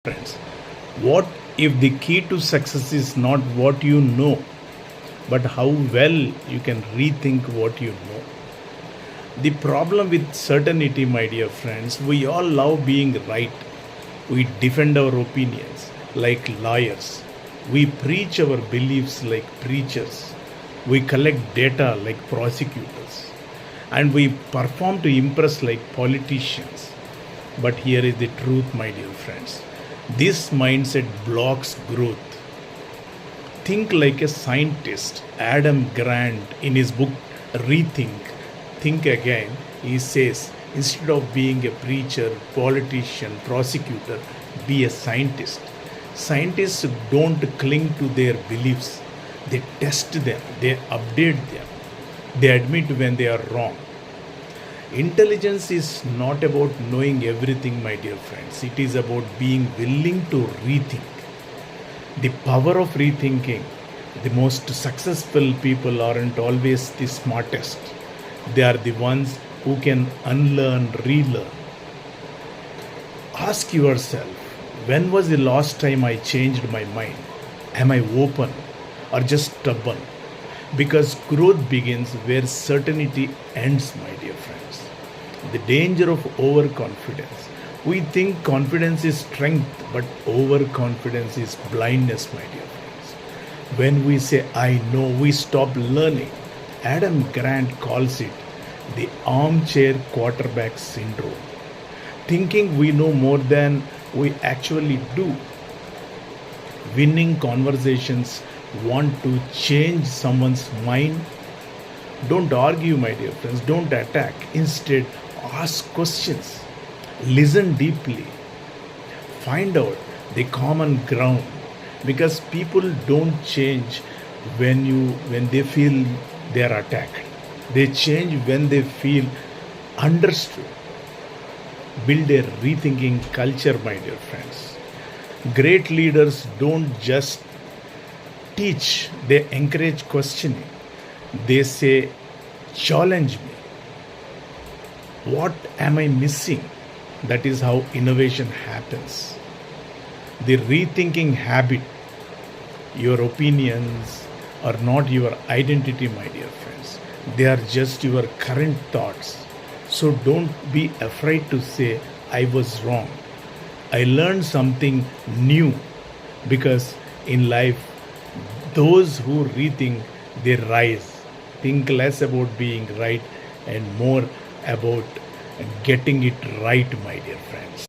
Friends, what if the key to success is not what you know, but how well you can rethink what you know? The problem with certainty, my dear friends, we all love being right. We defend our opinions like lawyers. We preach our beliefs like preachers. We collect data like prosecutors. And we perform to impress like politicians. But here is the truth, my dear friends. This mindset blocks growth. Think like a scientist. Adam Grant, in his book Rethink, Think Again, he says, instead of being a preacher, politician, prosecutor, be a scientist. Scientists don't cling to their beliefs. They test them, they update them, they admit when they are wrong. Intelligence is not about knowing everything, my dear friends. It is about being willing to rethink. The power of rethinking. The most successful people aren't always the smartest. They are the ones who can unlearn, relearn. Ask yourself, when was the last time I changed my mind? Am I open or just stubborn? Because growth begins where certainty ends, my dear friends. The danger of overconfidence. We think confidence is strength, but overconfidence is blindness, my dear friends. When we say, I know, we stop learning. Adam Grant calls it the armchair quarterback syndrome. Thinking we know more than we actually do. Winning conversations want to change someone's mind. Don't argue, my dear friends. Don't attack. Instead, ask questions. Listen deeply. Find out the common ground. Because people don't change when they feel they are attacked. They change when they feel understood. Build a rethinking culture, my dear friends. Great leaders don't just teach, they encourage questioning. They say, challenge me. What am I missing? That is how innovation happens. The rethinking habit, your opinions are not your identity, my dear friends. They are just your current thoughts. So don't be afraid to say, I was wrong. I learned something new. Because in life, those who rethink, they rise. Think less about being right and more about getting it right, my dear friends.